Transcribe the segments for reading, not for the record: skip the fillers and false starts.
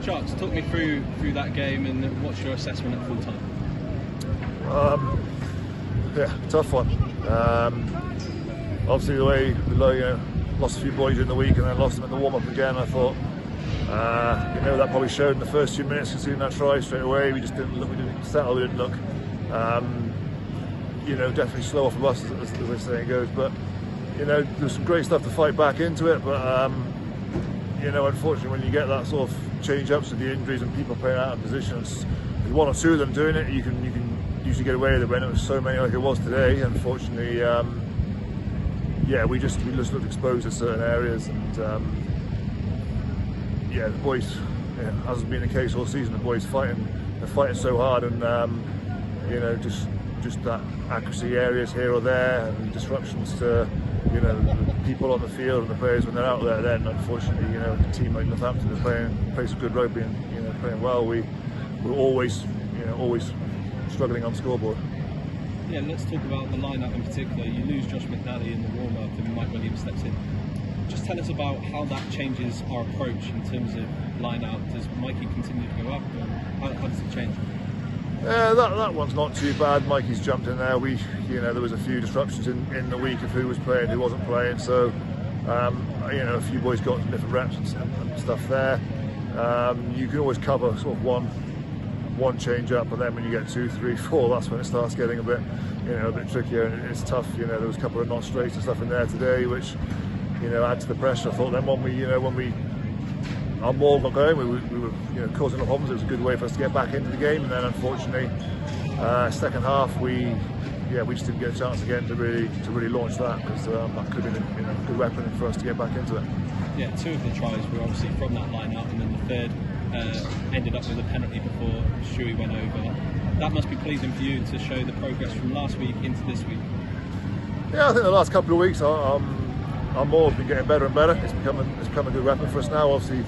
Sharks, talk me through that game and what's your assessment at full time? Yeah, tough one. Obviously the way we lost a few boys in the week and then lost them in the warm-up again, I thought that probably showed in the first 2 minutes, conceding that try straight away. We just didn't look, we didn't settle, we didn't look. Definitely slow off of us, as the saying goes. But there's some great stuff to fight back into it. But unfortunately, when you get that sort of change-ups with the injuries and people playing out of positions, with one or two of them doing it, you can usually get away with it. When it was so many like it was today, unfortunately, we just looked exposed in certain areas, and the boys, hasn't been the case all season. The boys they're fighting so hard, and just that accuracy areas here or there, and disruptions to the people on the field and the players when they're out there. Then unfortunately, a team like Northampton is playing some good rugby and playing well. We're always struggling on scoreboard. Yeah, let's talk about the line-up in particular. You lose Josh McNally in the warm-up and Mike Williams steps in. Just tell us about how that changes our approach in terms of line-out. Does Mikey continue to go up, or how does it change? That one's not too bad. Mikey's jumped in there. There was a few disruptions in the week of who was playing, who wasn't playing. So, a few boys got some different reps and stuff there. You can always cover sort of one change up, and then when you get 2, 3, 4, that's when it starts getting a bit trickier, and it's tough. There was a couple of not straights and stuff in there today, which add to the pressure. I thought then when our maul got going, we were causing problems. It was a good way for us to get back into the game, and then unfortunately, second half we just didn't get a chance again to really launch that, because that could have been a good weapon for us to get back into it. Yeah, 2 of the tries were obviously from that line-up, and then the third ended up with a penalty before Shuey went over. That must be pleasing for you to show the progress from last week into this week. Yeah, I think the last couple of weeks our maul has been getting better and better. It's become a good weapon for us now. Obviously,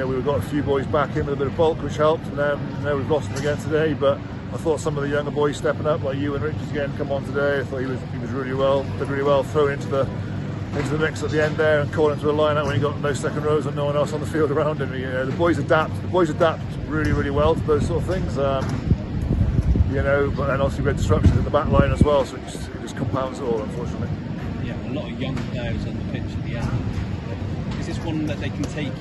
we've got a few boys back in with a bit of bulk, which helped, and then we've lost them again today. But I thought some of the younger boys stepping up, like you and Richards again, come on today. I thought he was really well, did really well, thrown into the mix at the end there and caught into a line-out when he got no second rows and no one else on the field around him. The boys adapt really, really well to those sort of things. But then obviously we had disruptions in the back line as well, so it just compounds it all, unfortunately. Yeah, a lot of young players on the pitch at the end. Is this one that they can take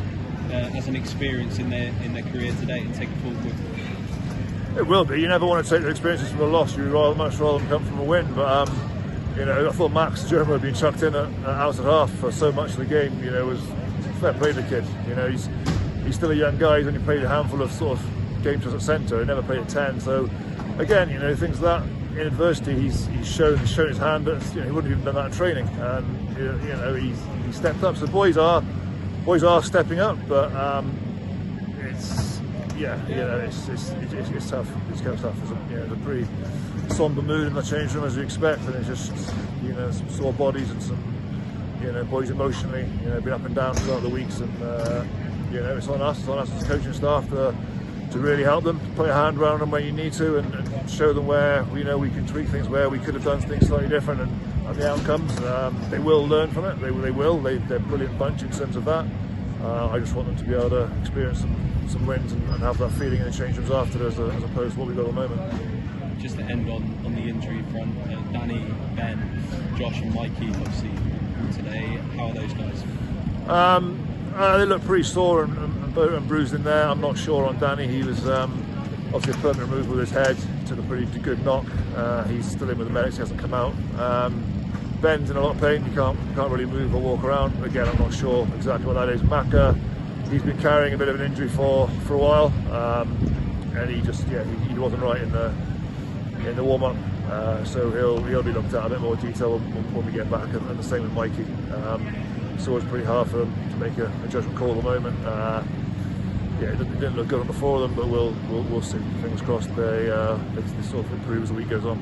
as an experience in their career today and take it forward with? It will be. You never want to take the experiences from a loss. You much rather them come from a win. But I thought Max German had been chucked in at out at half for so much of the game. Was fair play to the kid. He's still a young guy. He's only played a handful of sort of games as a centre. He never played at 10. So again, things like that. In adversity, he's shown his hand. But he wouldn't have even done that in training. And he stepped up. So the boys are stepping up. But it's tough. It's kind of tough. There's a pretty somber mood in the change room, as you expect, and it's just some sore bodies and some boys emotionally been up and down throughout the weeks, and it's on us as a coaching staff to really help them, put a hand around them where you need to, and show them where we can tweak things, where we could have done things slightly different, and the outcomes they will learn from it. They're a brilliant bunch in terms of that. I just want them to be able to experience some wins and have that feeling in the change rooms after, as opposed to what we've got at the moment. Just to end on the injury front, Danny, Ben, Josh and Mikey obviously today. How are those guys? They look pretty sore and bruised in there. I'm not sure on Danny. He was obviously a permanent removal with his head, took a pretty good knock. He's still in with the medics, he hasn't come out. Ben's in a lot of pain. He can't really move or walk around. Again, I'm not sure exactly what that is. Maka, he's been carrying a bit of an injury for a while, and he wasn't right in the warm-up, so he'll be looked at a bit more detail when we get back, and the same with Mikey. So it's pretty hard for them to make a judgment call at the moment. It didn't look good on the 4 of them, but we'll see. Fingers crossed they sort of improve as the week goes on.